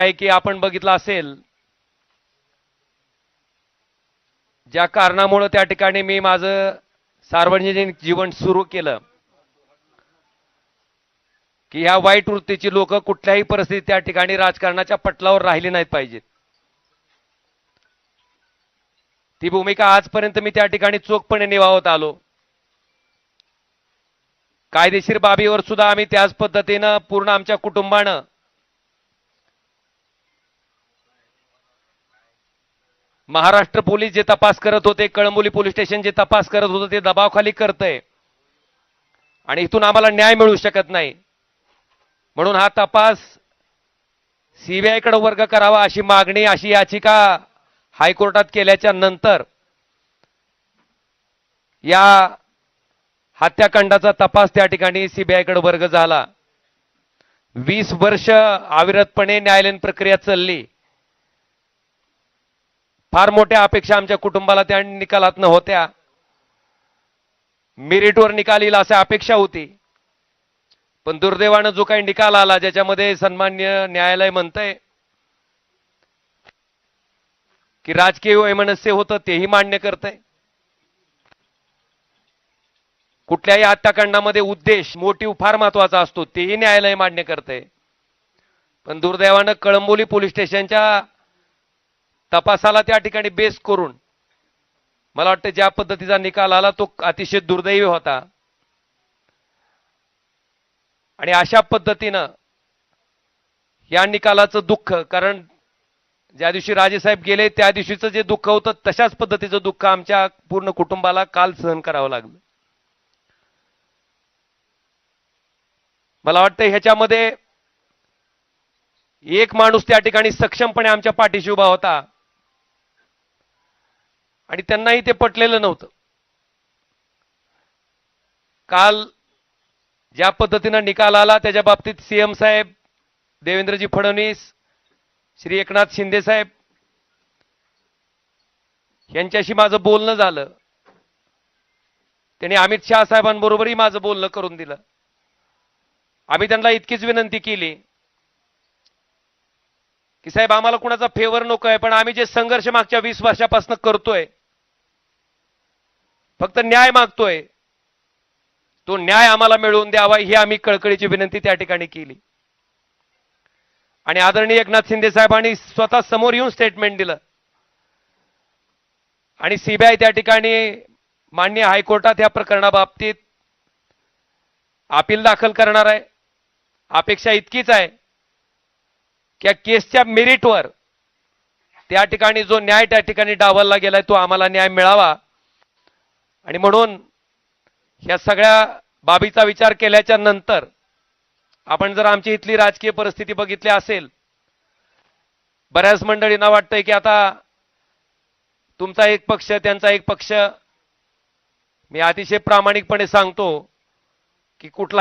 आहे की आपण बघितलं असेल, ज्या कारणामुळे त्या ठिकाणी मी माझं सार्वजनिक जीवन सुरू केलं, की ह्या वाईट वृत्तीची लोक कुठल्याही परिस्थितीत त्या ठिकाणी राजकारणाच्या पटलावर राहिली नाहीत पाहिजेत. ती भूमिका आजपर्यंत मी त्या ठिकाणी चोखपणे निभावत आलो. कायदेशीर बाबीवर सुद्धा आम्ही त्याच पद्धतीनं पूर्ण आमच्या कुटुंबानं महाराष्ट्र पोलीस जे तपास करत होते, कळंबोली पोलीस स्टेशन जे तपास करत होतं, ते दबावाखाली करतंय आणि इथून आम्हाला न्याय मिळू शकत नाही. म्हणून हा तपास सीबीआयकडे वर्ग करावा अशी मागणी, अशी याचिका हायकोर्टात केल्याच्या नंतर या हत्याकांडाचा तपास त्या ठिकाणी सीबीआयकडे वर्ग झाला. 20 वर्ष अविरतपणे न्यायालयीन प्रक्रिया चालली. फार मोठ्या अपेक्षा आमच्या कुटुंबाला त्या निकालात नव्हत्या. मेरिटवर निकाल येईल अशी अपेक्षा होती, पण दुर्दैवानं जो काही निकाल आला, ज्याच्यामध्ये सन्माननीय न्यायालय म्हणतंय की राजकीय वैमनस्य होतं, तेही मान्य करतंय. कुठल्याही हत्याकांडामध्ये उद्देश, मोटिव्ह फार महत्वाचा असतो, तेही न्यायालय मान्य करतंय. पण दुर्दैवानं कळंबोली पोलीस स्टेशनच्या तपासाला त्या ठिकाणी बेस करून मला वाटतं ज्या पद्धतीचा निकाल आला तो अतिशय दुर्दैवी होता. आणि अशा पद्धतीनं या निकालाचं दुःख, कारण ज्या दिवशी राजेसाहेब गेले त्या दिवशीचं जे दुःख होतं, तशाच पद्धतीचं दुःख आमच्या पूर्ण कुटुंबाला काल सहन करावं लागलं. मला वाटतं ह्याच्यामध्ये एक माणूस त्या ठिकाणी सक्षमपणे आमच्या पाठीशी उभा होता आणि त्यांनाही ते पटलेलं नव्हतं. काल ज्या पद्धतीनं निकाल आला त्याच्या बाबतीत सीएम साहेब, देवेंद्रजी फडणवीस, श्री एकनाथ शिंदे साहेब यांच्याशी माझं बोलणं झालं. त्यांनी अमित शहा साहेबांबरोबरही माझं बोलणं करून दिलं. आम्ही त्यांना इतकीच विनंती केली की साहेब, आम्हाला कुणाचा फेवर नको आहे, पण आम्ही जे संघर्ष मागच्या 20 वर्षापासून करतोय, फक्त न्याय मागतोय, तो न्याय आम्हाला मिळवून द्यावा ही आम्ही कळकळीची विनंती त्या ठिकाणी केली. आणि आदरणीय एकनाथ शिंदे साहेबांनी स्वतः समोर येऊन स्टेटमेंट दिलं आणि सीबीआय त्या ठिकाणी माननीय हायकोर्टात या प्रकरणाबाबतीत अपील दाखल करणार आहे. अपेक्षा इतकीच आहे की या केसच्या मेरिटवर त्या ठिकाणी जो न्याय त्या ठिकाणी डावलला गेलाय तो आम्हाला न्याय मिळावा. आणि म्हणून या सगळ्या बाबीचा विचार केल्याच्या नंतर आपण जर आमची इथली राजकीय परिस्थिती बघितली असेल, बऱ्याच मंडळींना वाटतंय की आता तुमचा एक पक्ष, त्यांचा एक पक्ष. मी अतिशय प्रामाणिकपणे सांगतो की कुठला